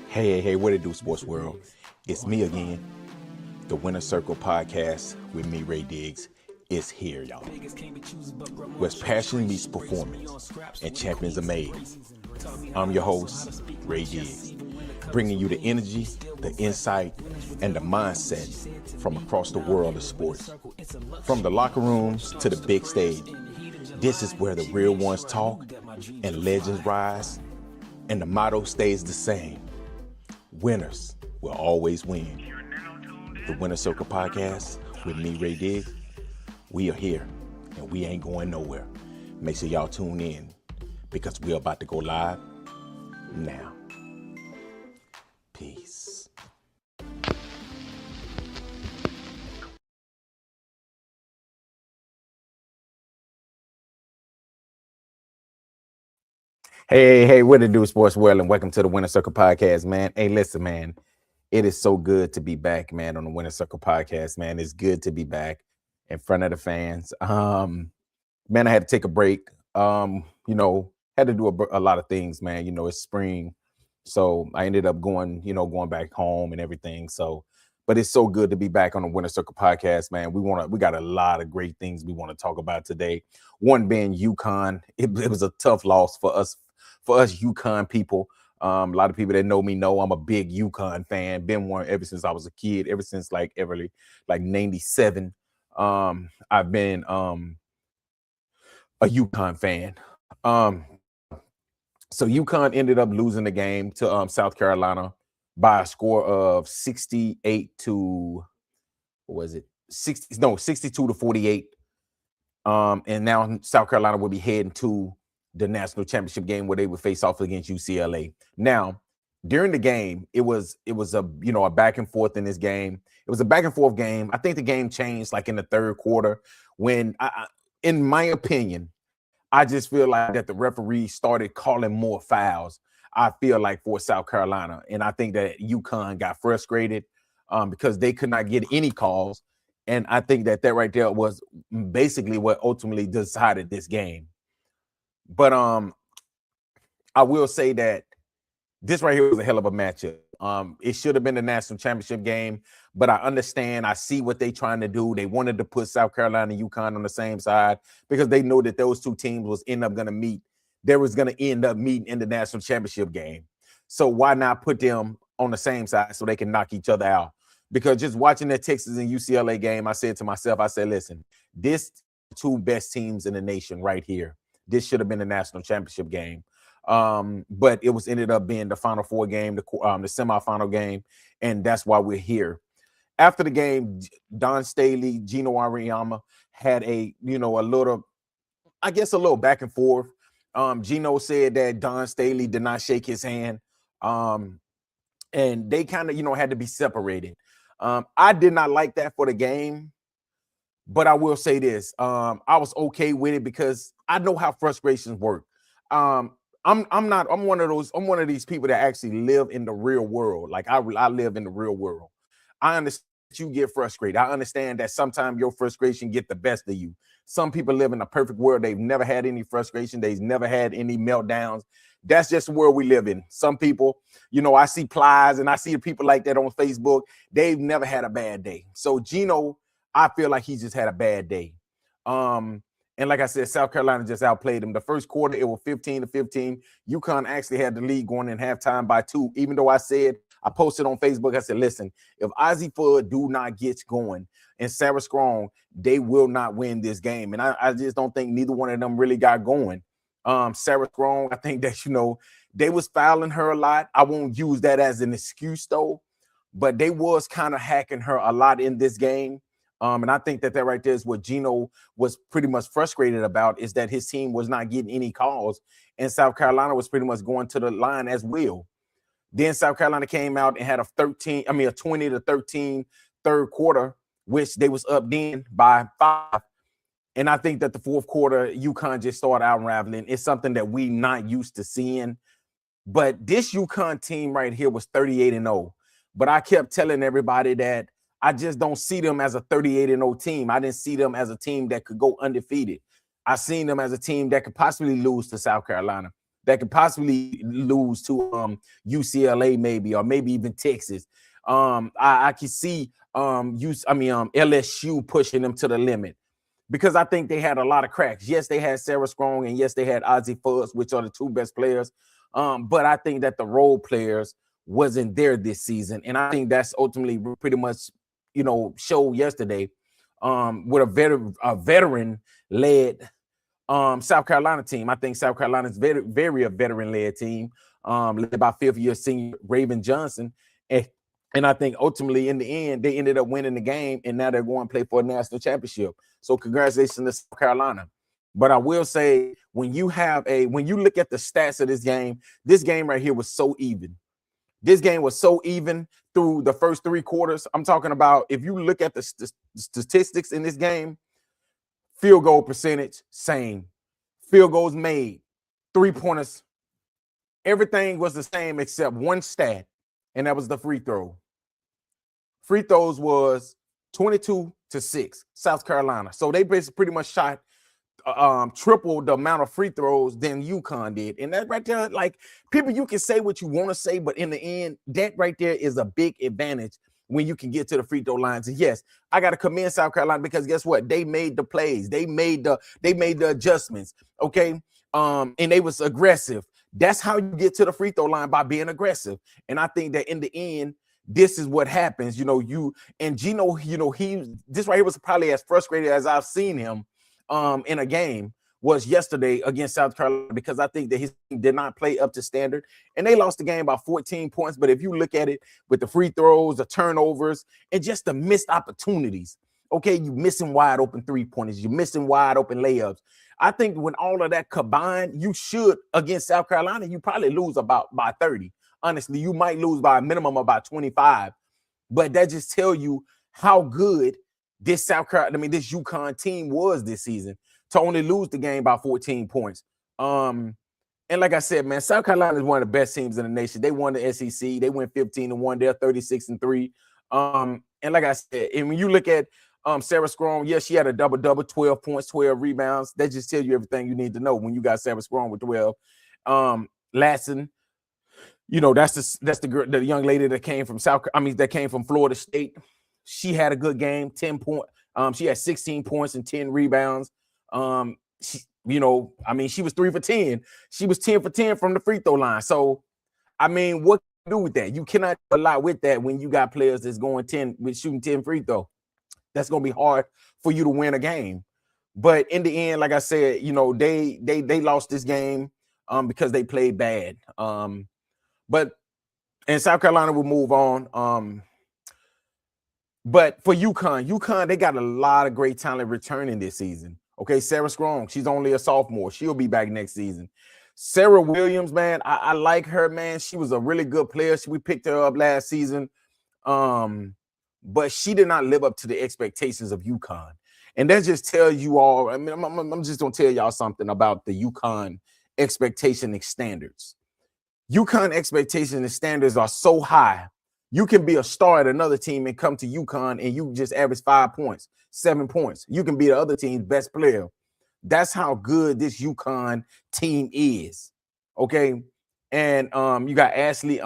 Hey, what it do, sports world? It's me again. The Winner Circle podcast with me, Ray Diggs, is here, y'all. Where passion meets performance and champions are made. I'm your host, Ray Diggs, bringing you the energy, the insight, and the mindset from across the world of sports. From the locker rooms to the big stage, this is where the real ones talk and legends rise, and the motto stays the same. Winners will always win. The Winner Circle podcast with me, Ray Diggs. We are here and we ain't going nowhere. Make sure y'all tune in because we're about to go live now. Peace. Hey, what it do, sports world, and welcome to the Winner Circle podcast, man. Hey, listen, man. It is so good to be back, man, on the Winner Circle podcast, man. It's good to be back in front of the fans. Man, I had to take a break. Had to do a lot of things, man. You know, it's spring. So I ended up going back home and everything. So, but it's so good to be back on the Winner Circle podcast, man. We got a lot of great things we want to talk about today. One being UConn. It was a tough loss for us UConn people. A lot of people that know me know I'm a big UConn fan. Been one ever since I was a kid, ever since like 97. I've been a UConn fan. So UConn ended up losing the game to South Carolina by a score of 68 to 62 to 48. And now South Carolina will be heading to the national championship game where they would face off against UCLA. Now, during the game, it was a back and forth in this game. It was a back and forth game. I think the game changed like in the third quarter when, in my opinion, I just feel like that the referee started calling more fouls. I feel like for South Carolina, and I think that UConn got frustrated because they could not get any calls, and I think that right there was basically what ultimately decided this game. But I will say that this right here was a hell of a matchup. It should have been the national championship game, but I understand. I see what they're trying to do. They wanted to put South Carolina and UConn on the same side because they know that those two teams was end up going to meet. They was going to end up meeting in the national championship game. So why not put them on the same side so they can knock each other out? Because just watching that Texas and UCLA game, I said to myself, I said, listen, this two best teams in the nation right here. This should have been the national championship game. But it was ended up being the Final Four game, the semifinal game, and that's why we're here. After the game, Don Staley, Gino Auriemma had a little back and forth. Gino said that Don Staley did not shake his hand, and they kind of had to be separated. I did not like that for the game. But I will say this, I was okay with it because I know how frustrations work. I'm one of these people that actually live in the real world. Like I live in the real world. I understand that you get frustrated. I understand that sometimes your frustration get the best of you. Some people live in a perfect world. They've never had any frustration. They've never had any meltdowns. That's just the world we live in. Some people, I see Plies and I see people like that on Facebook. They've never had a bad day. So Gino, I feel like he just had a bad day. And like I said, South Carolina just outplayed them. The first quarter, it was 15-15. UConn actually had the lead going in halftime by 2, even though I posted on Facebook, I said, listen, if Ozzie Fudd do not get going and Sarah Strong, they will not win this game. And I just don't think neither one of them really got going. Sarah Strong, I think that, they was fouling her a lot. I won't use that as an excuse, though, but they was kind of hacking her a lot in this game. And I think that right there is what Gino was pretty much frustrated about, is that his team was not getting any calls, and South Carolina was pretty much going to the line as well. Then South Carolina came out and had a 20-13 third quarter, which they was up then by 5. And I think that the fourth quarter, UConn just started unraveling. It's something that we not used to seeing. But this UConn team right here was 38-0. But I kept telling everybody that I just don't see them as a 38-0 team. I didn't see them as a team that could go undefeated. I seen them as a team that could possibly lose to South Carolina. that could possibly lose to UCLA maybe, or maybe even Texas. I can see LSU pushing them to the limit, because I think they had a lot of cracks. Yes, they had Sarah Strong, and yes, they had Ozzie Fuzz, which are the two best players. But I think that the role players wasn't there this season, and I think that's ultimately pretty much, showed yesterday with a veteran-led South Carolina team. I think South Carolina is very, very a veteran-led team, led by fifth-year senior Raven Johnson. And I think ultimately in the end, they ended up winning the game, and now they're going to play for a national championship. So congratulations to South Carolina. But I will say, when you look at the stats of this game right here was so even. This game was so even through the first three quarters. I'm talking about, if you look at the statistics in this game, field goal percentage, same. Field goals made, three-pointers, everything was the same except one stat, and that was the free throw. Free throws was 22-6, South Carolina. So they basically pretty much shot triple the amount of free throws than UConn did. And that right there, like, people, you can say what you want to say, but in the end, that right there is a big advantage when you can get to the free throw lines. And yes, I got to commend South Carolina, because guess what? They made the plays. They made the adjustments. Okay. And they was aggressive. That's how you get to the free throw line, by being aggressive. And I think that in the end, this is what happens. You and Gino, this right here was probably as frustrated as I've seen him in a game was yesterday against South Carolina, because I think that his team did not play up to standard, and they lost the game by 14 points. But if you look at it with the free throws, the turnovers, and just the missed opportunities, okay, you missing wide open three-pointers, you're missing wide open layups. I think when all of that combined, you should, against South Carolina, you probably lose by 30. Honestly, you might lose by a minimum of about 25, but that just tell you how good this UConn team was this season, to only lose the game by 14 points. And like I said, man, South Carolina is one of the best teams in the nation. They won the SEC. They went 15-1. They're 36-3. And like I said, and when you look at Sarah Strong, yes, she had a double-double, 12 points, 12 rebounds. That just tells you everything you need to know when you got Sarah Strong with 12. Lasson, that's the girl, the young lady that came from Florida State. She had a good game, 10 points. She had 16 points and 10 rebounds. She was 3 for 10. She was 10 for 10 from the free throw line. So, what can you do with that? You cannot do a lot with that when you got players that's shooting 10 free throw. That's going to be hard for you to win a game. But in the end, like I said, they lost this game because they played bad. And South Carolina will move on. But for UConn, they got a lot of great talent returning this season. Okay, Sarah Strong, she's only a sophomore. She'll be back next season. Sarah Williams, man, I like her, man. She was a really good player. We picked her up last season. But she did not live up to the expectations of UConn. And that just tells you all, I'm just going to tell y'all something about the UConn expectation and standards. UConn expectations and standards are so high. You can be a star at another team and come to UConn and you just average 5 points, 7 points. You can be the other team's best player. That's how good this UConn team is. Okay. And you got Ashley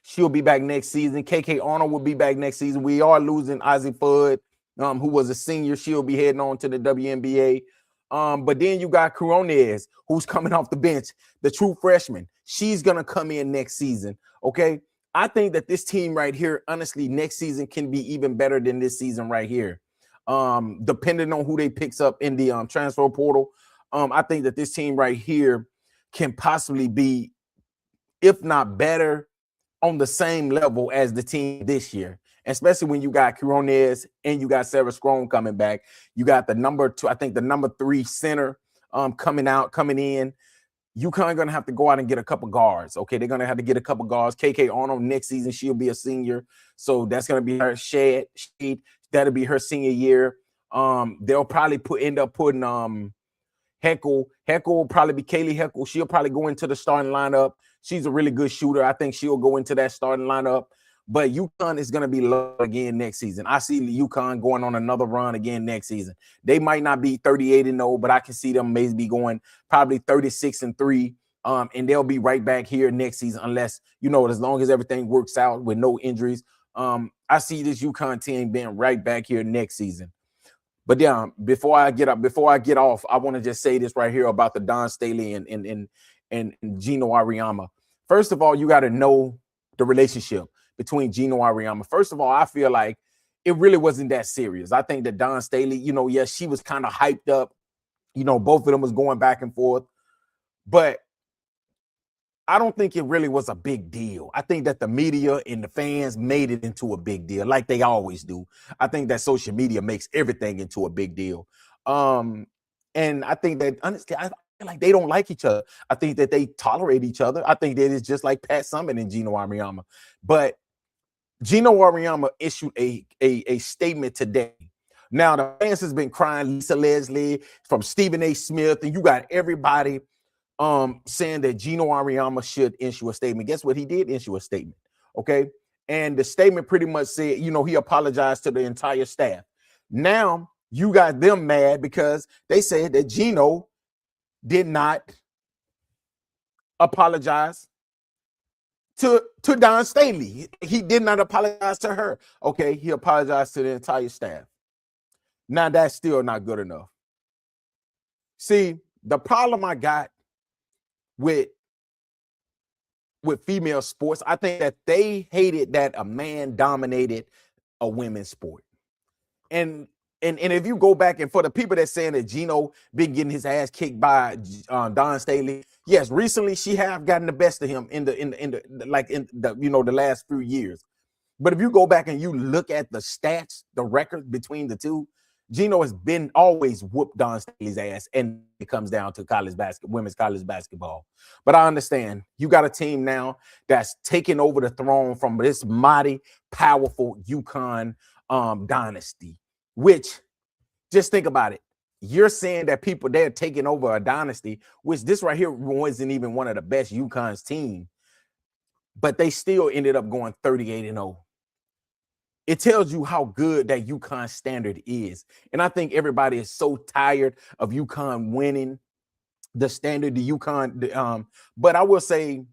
she'll be back next season. KK Arnold will be back next season. We are losing Ozzie Fudd, who was a senior. She'll be heading on to the WNBA. But then you got Coronez, who's coming off the bench, the true freshman. She's going to come in next season. Okay. I think that this team right here, honestly, next season can be even better than this season right here. Depending on who they picks up in the transfer portal. I think that this team right here can possibly be, if not better, on the same level as the team this year. Especially when you got Coronez and you got Sarah Strong coming back. You got the number 3 center coming in. UConn going to have to go out and get a couple guards. Okay, they're going to have to get a couple guards. KK Arnold next season, she'll be a senior. So that's going to be her Shade. That'll be her senior year. They'll probably end up putting Heckle. Heckle will probably be Kaylee Heckle. She'll probably go into the starting lineup. She's a really good shooter. I think she'll go into that starting lineup. But UConn is going to be low again next season. I see UConn going on another run again next season. They might not be 38-0, but I can see them maybe going probably 36-3. And they'll be right back here next season, unless, as long as everything works out with no injuries. I see this UConn team being right back here next season. But yeah, before I get off, I want to just say this right here about the Don Staley and Geno Auriemma. First of all, you got to know the relationship between Geno Auriemma. First of all, I feel like it really wasn't that serious. I think that Don Staley, yes, she was kind of hyped up. Both of them was going back and forth. But I don't think it really was a big deal. I think that the media and the fans made it into a big deal, like they always do. I think that social media makes everything into a big deal. And I think that, honestly, I feel like they don't like each other. I think that they tolerate each other. I think that it's just like Pat Summitt and Geno Auriemma. But Geno Auriemma issued a statement today. Now, the fans has been crying, Lisa Leslie, from Stephen A. Smith, and you got everybody saying that Geno Auriemma should issue a statement. Guess what? He did issue a statement. Okay. And the statement pretty much said, he apologized to the entire staff. Now you got them mad because they said that Geno did not apologize to Don Staley. He did not apologize to her. Okay. He apologized to the entire staff. Now that's still not good enough. See, the problem I got with female sports, I think that they hated that a man dominated a women's sport. And if you go back, and for the people that saying that Geno been getting his ass kicked by Don Staley, yes, recently she have gotten the best of him in the last few years. But if you go back and you look at the stats, the record between the two, Geno has been always whooped Don Staley's ass, and it comes down to women's college basketball. But I understand you got a team now that's taking over the throne from this mighty, powerful UConn dynasty. Which, just think about it. You're saying that they're taking over a dynasty, which this right here wasn't even one of the best UConn's team, but they still ended up going 38-0. It tells you how good that UConn standard is. And I think everybody is so tired of UConn winning the standard, the UConn. But I will say,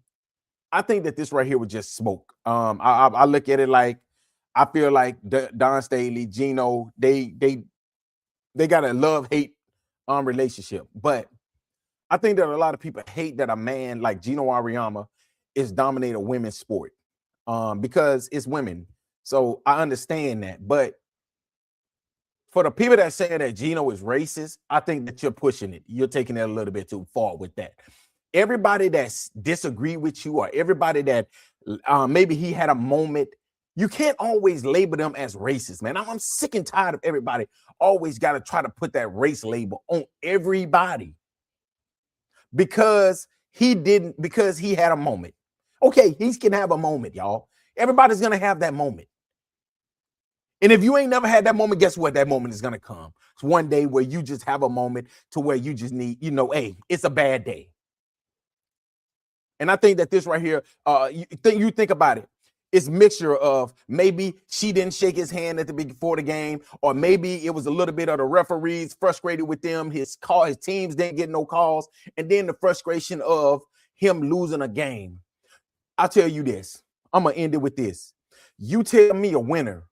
I think that this right here was just smoke. I look at it like, I feel like Don Staley, Geno, they got a love-hate relationship. But I think that a lot of people hate that a man like Geno Auriemma is dominating a women's sport because it's women. So I understand that. But for the people that say that Geno is racist, I think that you're pushing it. You're taking it a little bit too far with that. Everybody that's disagree with you, or everybody that maybe he had a moment, you can't always label them as racist, man. I'm sick and tired of everybody always got to try to put that race label on everybody because he had a moment. Okay, he can have a moment, y'all. Everybody's going to have that moment. And if you ain't never had that moment, guess what? That moment is going to come. It's one day where you just have a moment to where you just need, hey, it's a bad day. And I think that this right here, you think about it. It's mixture of maybe she didn't shake his hand before the game, or maybe it was a little bit of the referees frustrated with them. His teams didn't get no calls. And then the frustration of him losing a game. I'll tell you this. I'm going to end it with this. You tell me a winner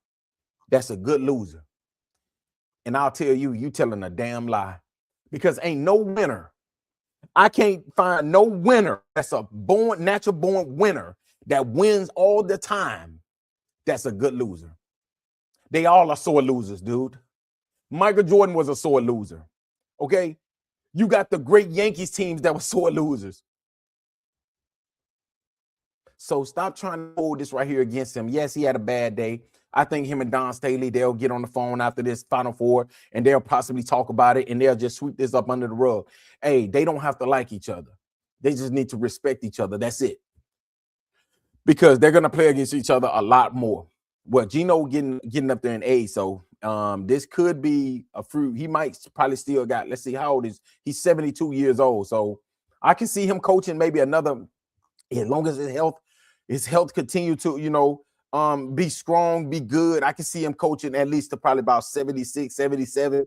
that's a good loser, and I'll tell you telling a damn lie, because ain't no winner. I can't find no winner that's a natural born winner that wins all the time that's a good loser. They all are sore losers, dude. Michael Jordan was a sore loser, okay? You got the great Yankees teams that were sore losers. So stop trying to hold this right here against him. Yes, he had a bad day. I think him and Don Staley, they'll get on the phone after this Final Four, and they'll possibly talk about it, and they'll just sweep this up under the rug. Hey, they don't have to like each other. They just need to respect each other. That's it. Because they're going to play against each other a lot more. Well, Geno getting up there in age, so this could be a fruit. He might probably still got, let's see, how old is he's 72 years old. So I can see him coaching maybe another, as long as his health continue to, be strong, be good. I can see him coaching at least to probably about 76, 77,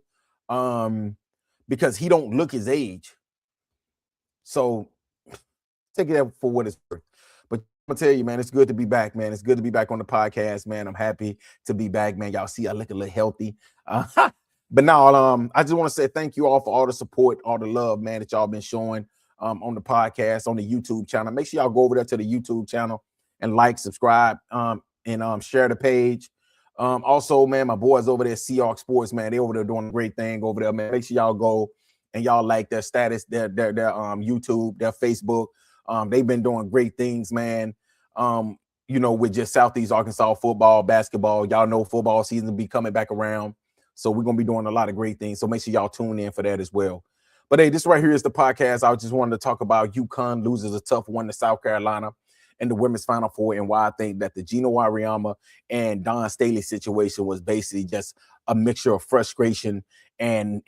because he don't look his age. So take it for what it's worth. But I'm gonna tell you, man, it's good to be back, man. It's good to be back on the podcast, man. I'm happy to be back, man. Y'all see I look a little healthy. But now, I just want to say thank you all for all the support, all the love, man, that y'all been showing on the podcast, on the YouTube channel. Make sure y'all go over there to the YouTube channel and like, subscribe, and share the page. Also, man, my boys over there, Seahawks Sports, man, they over there doing a great thing over there, man. Make sure y'all go and y'all like their status, their YouTube, their Facebook. They've been doing great things, man. With just Southeast Arkansas football, basketball. Y'all know football season will be coming back around. So we're going to be doing a lot of great things. So make sure y'all tune in for that as well. But hey, this right here is the podcast. I just wanted to talk about UConn loses a tough one to South Carolina in the women's Final Four, and why I think that the Gino Auriemma and Dawn Staley situation was basically just a mixture of frustration and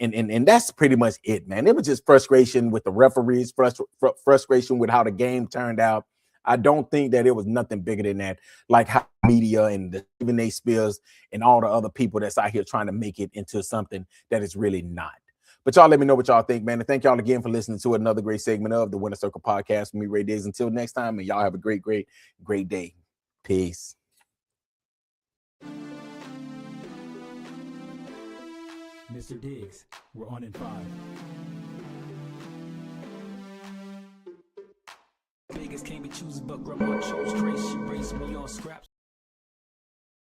that's pretty much it, man. It was just frustration with the referees, frustration with how the game turned out. I don't think that it was nothing bigger than that, like how media and the Stephen A. Spears and all the other people that's out here trying to make it into something that is really not. But y'all let me know what y'all think, man. And thank y'all again for listening to another great segment of the Winner Circle podcast with me, Ray Diggs. Until next time, and y'all have a great, great, great day. Peace. Mr. Diggs, we're on in 5. Vegas can't be choosers, but grandma chose trace. She raised me on scraps.